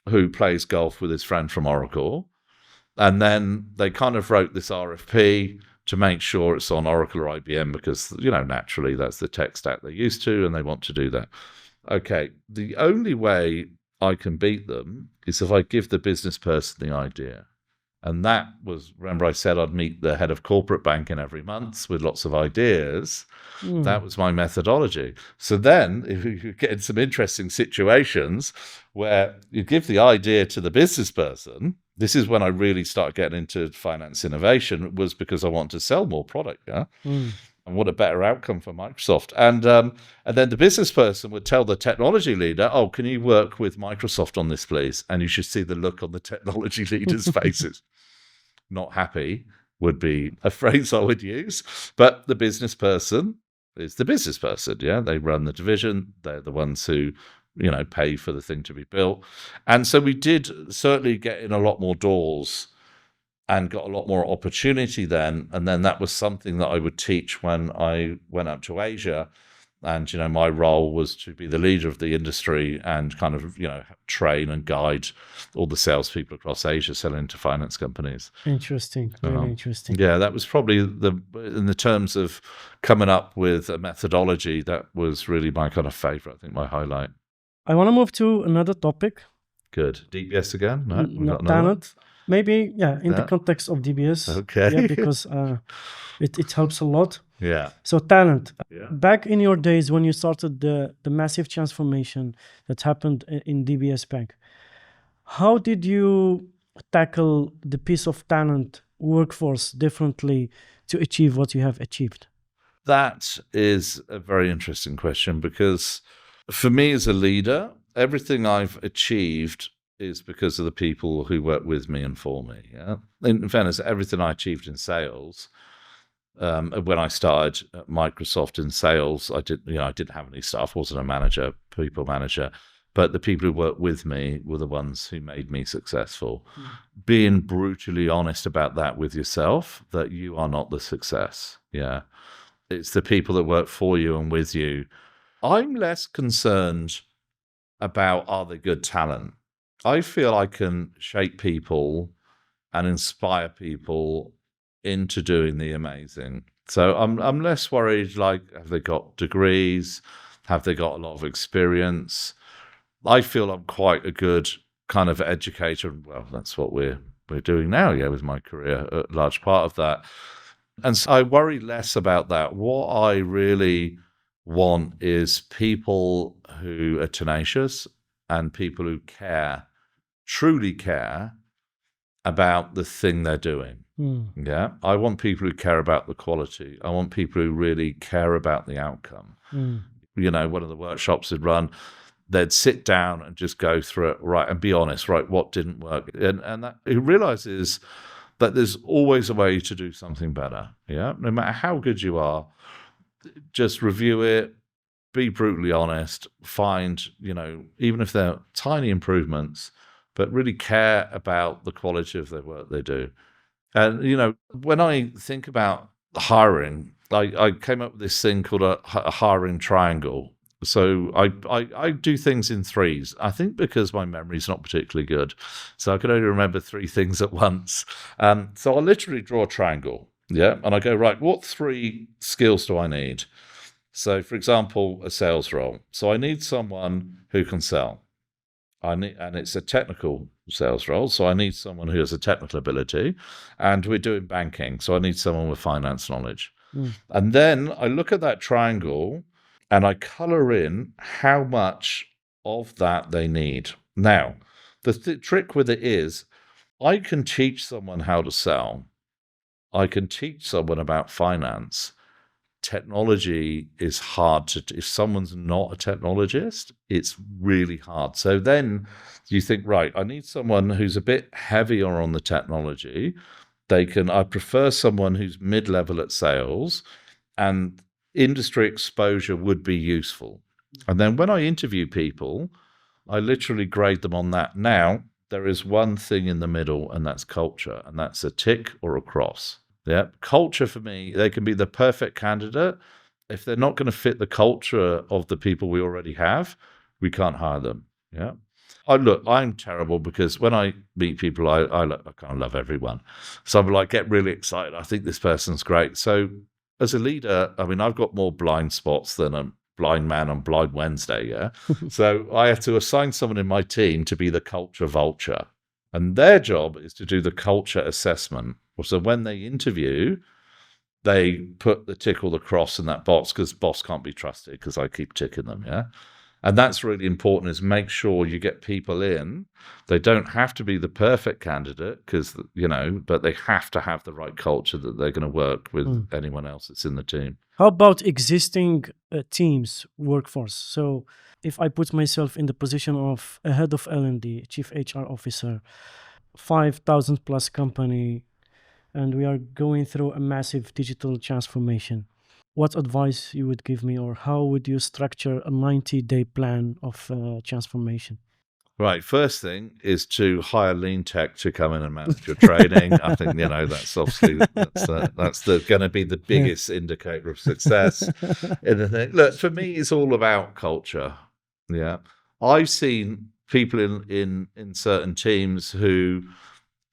who plays golf with his friend from Oracle. And then they kind of wrote this RFP to make sure it's on Oracle or IBM because, naturally that's the tech stack they're used to and they want to do that. Okay, the only way I can beat them is if I give the business person the idea. And that was, remember I said I'd meet the head of corporate banking every month with lots of ideas. That was my methodology. So then if you get in some interesting situations where you give the idea to the business person, this is when I really start getting into finance innovation, was because I want to sell more product, yeah? And what a better outcome for Microsoft. And then the business person would tell the technology leader, oh, can you work with Microsoft on this, please? And you should see the look on the technology leaders' faces. Not happy would be a phrase I would use. But the business person is the business person, yeah? They run the division. They're the ones who, pay for the thing to be built. And so we did certainly get in a lot more doors and got a lot more opportunity then. And then that was something that I would teach when I went up to Asia. And, my role was to be the leader of the industry and kind of, train and guide all the salespeople across Asia selling to finance companies. Interesting. Very interesting. Yeah, that was probably in the terms of coming up with a methodology, that was really my kind of favorite, I think, my highlight. I want to move to another topic. Good. DBS again? No, not talent. Maybe, in the context of DBS. Okay. Yeah, because it helps a lot. Yeah. So talent. Yeah. Back in your days when you started the massive transformation that happened in DBS Bank, how did you tackle the piece of talent workforce differently to achieve what you have achieved? That is a very interesting question because for me as a leader, everything I've achieved is because of the people who work with me and for me. Yeah. In fairness, everything I achieved in sales, when I started at Microsoft in sales, I didn't have any staff, wasn't a manager, people manager, but the people who worked with me were the ones who made me successful. Being brutally honest about that with yourself, that you are not the success. Yeah. It's the people that work for you and with you. I'm less concerned about, are they good talent? I feel I can shape people and inspire people into doing the amazing. So I'm less worried, like, have they got degrees? Have they got a lot of experience? I feel I'm quite a good kind of educator. Well, that's what we're doing now, yeah, with my career, a large part of that. And so I worry less about that. What I really want is people who are tenacious and people who care, truly care about the thing they're doing. Yeah. I want people who care about the quality. I want people who really care about the outcome. One of the workshops I'd run, they'd sit down and just go through it, right, and be honest, right, what didn't work. And that, who realizes that there's always a way to do something better. Yeah. No matter how good you are, just review it, be brutally honest, find, even if they're tiny improvements, but really care about the quality of the work they do. And, when I think about hiring, I came up with this thing called a hiring triangle. So I do things in threes, I think because my memory's not particularly good. So I can only remember 3 things at once. So I literally draw a triangle, yeah, and I go, right, what 3 skills do I need? So, for example, a sales role. So I need someone who can sell. And it's a technical sales role, so I need someone who has a technical ability. And we're doing banking, so I need someone with finance knowledge. And then I look at that triangle and I color in how much of that they need. Now, the trick with it is I can teach someone how to sell. I can teach someone about finance. Technology is hard to, if someone's not a technologist, it's really hard. So then you think, right, I need someone who's a bit heavier on the technology. I prefer someone who's mid-level at sales, and industry exposure would be useful. And then when I interview people, I literally grade them on that. Now, there is one thing in the middle, and that's culture, and that's a tick or a cross. Yeah, culture for me, they can be the perfect candidate. If they're not going to fit the culture of the people we already have, we can't hire them. Yeah. I'm terrible because when I meet people, I kind of love everyone. So I'm like, get really excited. I think this person's great. So as a leader, I mean, I've got more blind spots than a blind man on Blind Wednesday. Yeah. So I have to assign someone in my team to be the culture vulture. And their job is to do the culture assessment. So when they interview, they put the tick or the cross in that box because boss can't be trusted because I keep ticking them, yeah? And that's really important, is make sure you get people in. They don't have to be the perfect candidate because, but they have to have the right culture that they're going to work with anyone else that's in the team. How about existing teams, workforce? So if I put myself in the position of a head of L&D, chief HR officer, 5,000 plus company, and we are going through a massive digital transformation, what advice you would give me, or how would you structure a 90-day plan of transformation? Right. First thing is to hire lean tech to come in and manage your training. I think, that's obviously, that's going to be the biggest indicator of success in the thing. Look, for me, it's all about culture. Yeah. I've seen people in certain teams who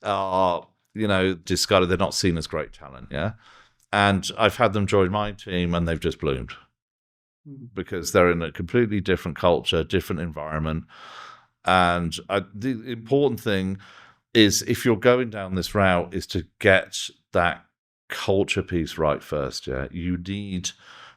are, discarded. They're not seen as great talent. Yeah. And I've had them join my team and they've just bloomed because they're in a completely different culture, different environment. And the important thing is, if you're going down this route, is to get that culture piece right first. Yeah. You need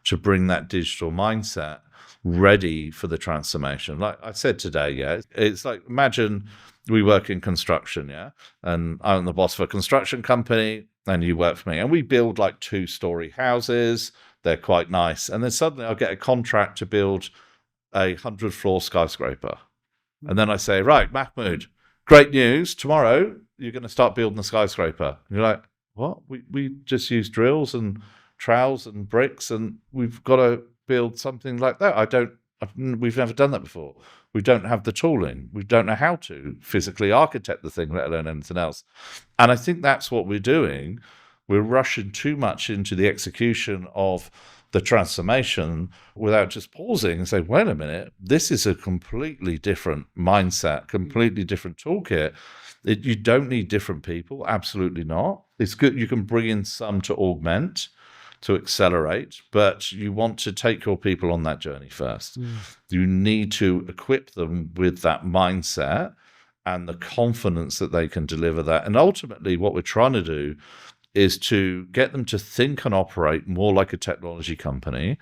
to bring that digital mindset ready for the transformation. Like I said today, yeah, it's like, imagine we work in construction, yeah, and I'm the boss of a construction company and you work for me, and we build like 2-story houses. They're quite nice. And then suddenly I'll get a contract to build a 100-floor skyscraper. And then I say, right, Mahmood, great news, tomorrow you're going to start building a skyscraper. And you're like, what? We just use drills and trowels and bricks, and we've got to build something like that. We've never done that before. We don't have the tooling. We don't know how to physically architect the thing, let alone anything else. And I think that's what we're doing. We're rushing too much into the execution of the transformation without just pausing and saying, wait a minute, this is a completely different mindset, completely different toolkit. You don't need different people. Absolutely not. It's good. You can bring in some to augment, to accelerate, but you want to take your people on that journey first. You need to equip them with that mindset and the confidence that they can deliver that. And ultimately, what we're trying to do is to get them to think and operate more like a technology company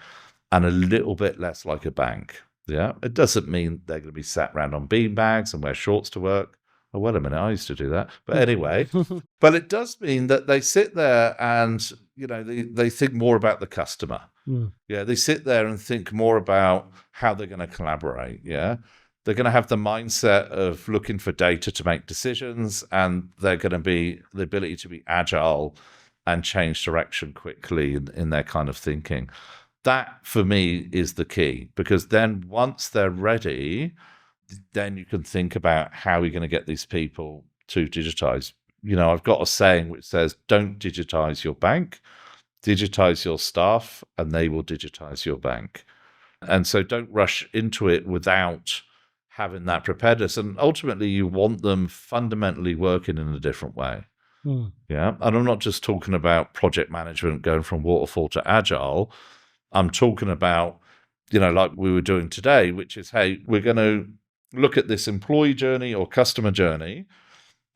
and a little bit less like a bank. Yeah, it doesn't mean they're going to be sat around on beanbags and wear shorts to work. Oh, wait a minute, I used to do that. But anyway, but it does mean that they sit there and, you know, they think more about the customer. Yeah, they sit there and think more about how they're going to collaborate. Yeah, they're going to have the mindset of looking for data to make decisions, and they're going to be the ability to be agile and change direction quickly in their kind of thinking. That, for me, is the key, because then once they're ready, then you can think about how you're going to get these people to digitize. You know, I've got a saying which says, don't digitize your bank, digitize your staff, and they will digitize your bank. And so don't rush into it without having that preparedness. And ultimately, you want them fundamentally working in a different way. Yeah. And I'm not just talking about project management going from waterfall to agile. I'm talking about, you know, like we were doing today, which is, hey, we're going to look at this employee journey or customer journey,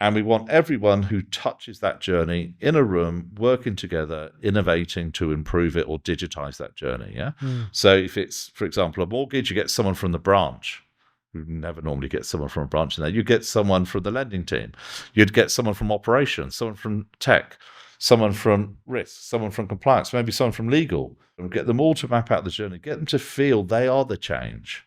and we want everyone who touches that journey in a room working together, innovating to improve it or digitize that journey. Yeah. So if it's, for example, a mortgage, you get someone from the branch. You never normally get someone from a branch in there. You get someone from the lending team. You'd get someone from operations, someone from tech, someone from risk, someone from compliance, maybe someone from legal. And get them all to map out the journey, get them to feel they are the change.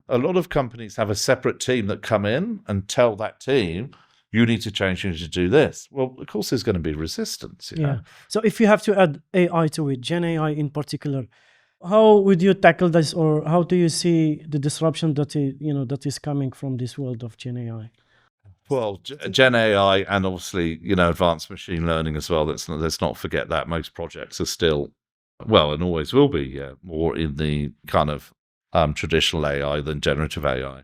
A lot of companies have a separate team that come in and tell that team, you need to change, you need to do this. Well, of course, there's going to be resistance. You know? So if you have to add AI to it, Gen AI in particular, how would you tackle this, or how do you see the disruption that is coming from this world of Gen AI? Well, Gen AI and obviously, you know, advanced machine learning as well. Let's not forget that most projects are still, well, and always will be, more in the kind of traditional AI than generative AI.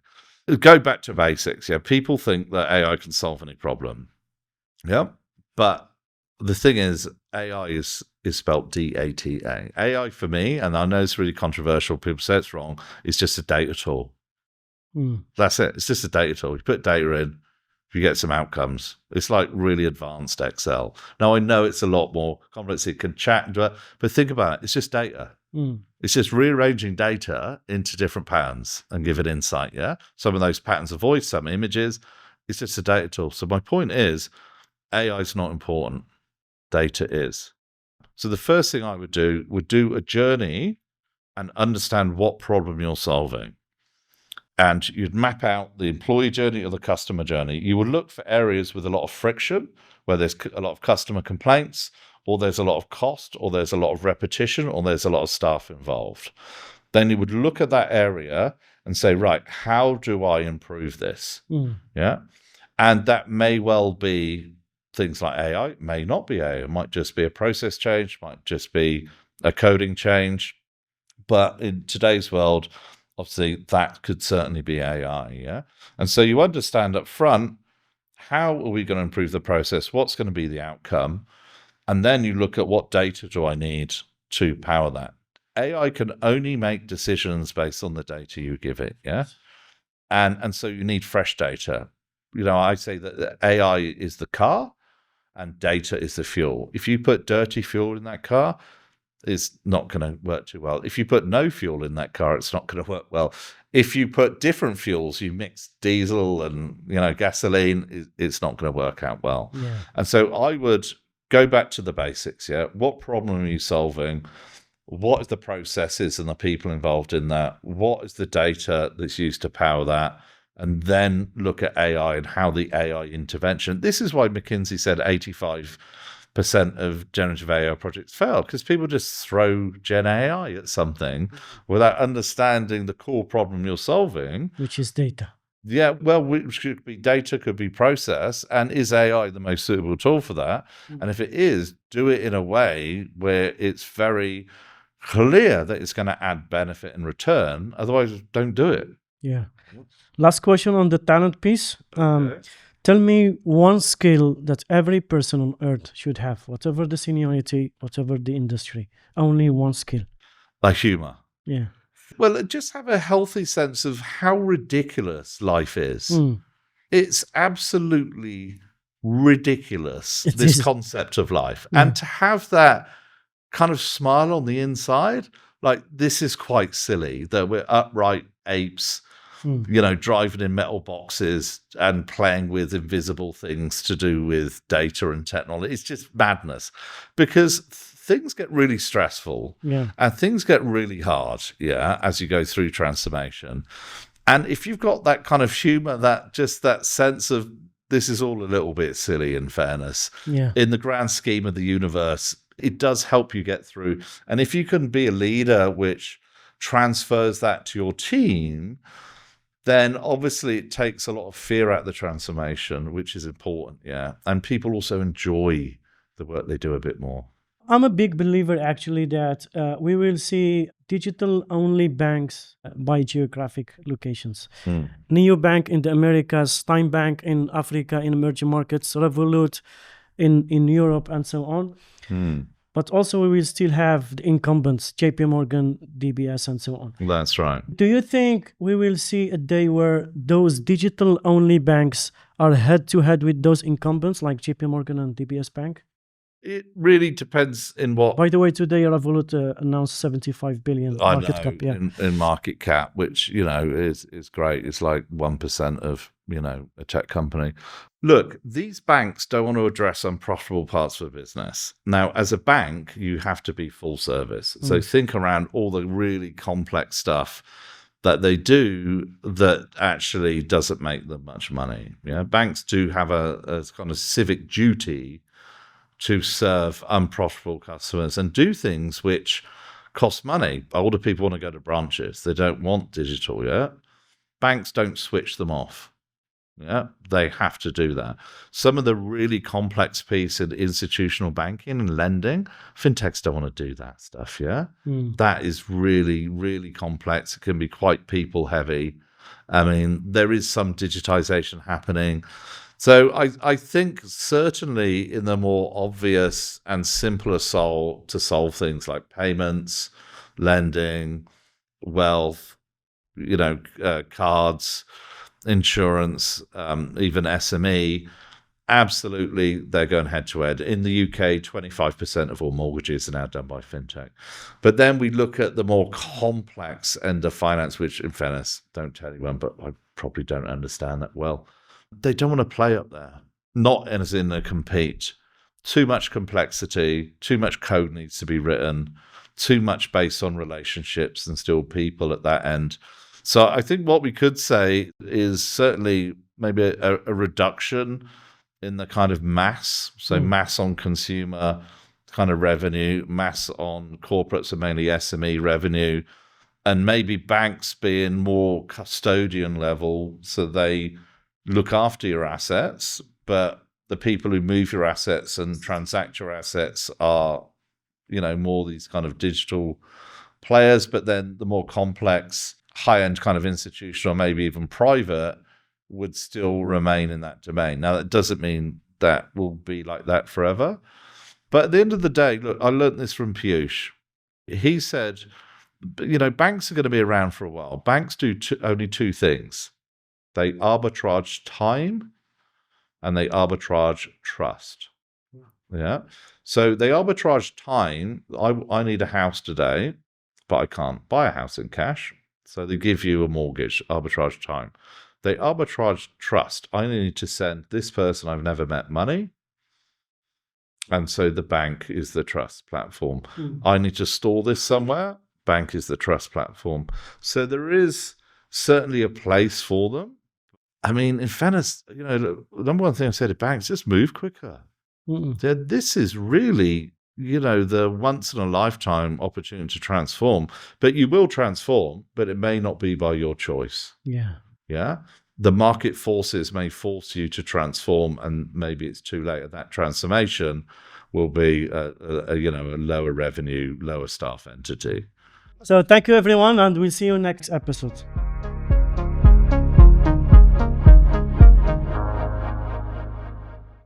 Go back to basics. Yeah, people think that AI can solve any problem. Yeah, but the thing is, AI is spelled DATA. AI for me, and I know it's really controversial, people say it's wrong, it's just a data tool. That's it. It's just a data tool. You put data in, you get some outcomes. It's like really advanced Excel. Now, I know it's a lot more complex. It can chat and do it, but think about it. It's just data. It's just rearranging data into different patterns and give it insight, yeah? Some of those patterns of voice, some images. It's just a data tool. So my point is, AI is not important. Data is. So the first thing I would do a journey and understand what problem you're solving. And you'd map out the employee journey or the customer journey. You would look for areas with a lot of friction, where there's a lot of customer complaints, or there's a lot of cost, or there's a lot of repetition, or there's a lot of staff involved. Then you would look at that area and say, right, how do I improve this? Yeah. And that may well be things like AI, it may not be AI. It might just be a process change, might just be a coding change. But in today's world, obviously, that could certainly be AI, yeah? And so you understand up front, how are we going to improve the process? What's going to be the outcome? And then you look at what data do I need to power that? AI can only make decisions based on the data you give it, yeah? And so you need fresh data. You know, I say that AI is the car and data is the fuel. If you put dirty fuel in that car, it's not going to work too well. If you put no fuel in that car, it's not going to work well. If you put different fuels, you mix diesel and, you know, gasoline, it's not going to work out well. Yeah. And so I would go back to the basics. Yeah. What problem are you solving? What is the processes and the people involved in that? What is the data that's used to power that? and then look at AI and how the AI intervention. This is why McKinsey said 85% of generative AI projects fail, because people just throw Gen AI at something without understanding the core problem you're solving, which is data. Yeah, well, which could be data, could be process, and is AI the most suitable tool for that? And if it is, do it in a way where it's very clear that it's going to add benefit and return. Otherwise, don't do it. Yeah. Last question on the talent piece. Tell me one skill that every person on earth should have, whatever the seniority, whatever the industry. Only one skill. Like humor. Yeah. Well, just have a healthy sense of how ridiculous life is. It's absolutely ridiculous, this concept of life. Yeah. And to have that kind of smile on the inside, like, this is quite silly, that we're upright apes, driving in metal boxes and playing with invisible things to do with data and technology. It's just madness, because things get really stressful and things get really hard, as you go through transformation. And if you've got that kind of humor, that sense of this is all a little bit silly, in fairness, in the grand scheme of the universe, it does help you get through. And if you can be a leader which transfers that to your team, then obviously it takes a lot of fear out of the transformation, which is important, And people also enjoy the work they do a bit more. I'm a big believer, actually, that we will see digital-only banks by geographic locations. Neobank in the Americas, Tyme Bank in Africa, in emerging markets, Revolut in Europe, and so on. But also we will still have the incumbents, JP Morgan, DBS, and so on. That's right. Do you think we will see a day where those digital-only banks are head-to-head with those incumbents like JP Morgan and DBS Bank? It really depends in what... By the way, today Revolut announced 75 billion market cap. In market cap, which, is great. It's like 1% of, a tech company. Look, these banks don't want to address unprofitable parts of the business. Now, as a bank, you have to be full service. So think around all the really complex stuff that they do that actually doesn't make them much money. Banks do have a kind of civic duty to serve unprofitable customers and do things which cost money. Older people want to go to branches. They don't want digital yet. Banks don't switch them off. They have to do that. Some of the really complex piece in institutional banking and lending, fintechs don't want to do that stuff, That is really, really complex. It can be quite people heavy. I mean, there is some digitization happening. So I think certainly in the more obvious and simpler to solve things like payments, lending, wealth, cards, insurance, even SME, absolutely they're going head to head. In the UK, 25% of all mortgages are now done by fintech. But then we look at the more complex end of finance, which in fairness, don't tell anyone, but I probably don't understand that well. They don't want to play up there, not as in a compete. Too much complexity, too much code needs to be written, too much based on relationships and still people at that end. So I think what we could say is certainly maybe a reduction in the kind of mass. So mass on consumer kind of revenue, mass on corporates and mainly SME revenue, and maybe banks being more custodian level, so they look after your assets, but the people who move your assets and transact your assets are, more these kind of digital players, but then the more complex, high-end kind of institutional, maybe even private, would still remain in that domain. Now, that doesn't mean that will be like that forever. But at the end of the day, look, I learned this from Piyush. He said, banks are going to be around for a while. Banks do only two things. They arbitrage time and they arbitrage trust. So they arbitrage time. I need a house today, but I can't buy a house in cash. So they give you a mortgage, arbitrage time. They arbitrage trust. I need to send this person I've never met money. And so the bank is the trust platform. I need to store this somewhere. Bank is the trust platform. So there is certainly a place for them. I mean, in fairness, the number one thing I say to banks, just move quicker. This is really, the once in a lifetime opportunity to transform. But you will transform, but it may not be by your choice. Yeah. Yeah. The market forces may force you to transform, and maybe it's too late. That transformation will be a lower revenue, lower staff entity. So thank you, everyone, and we'll see you next episode.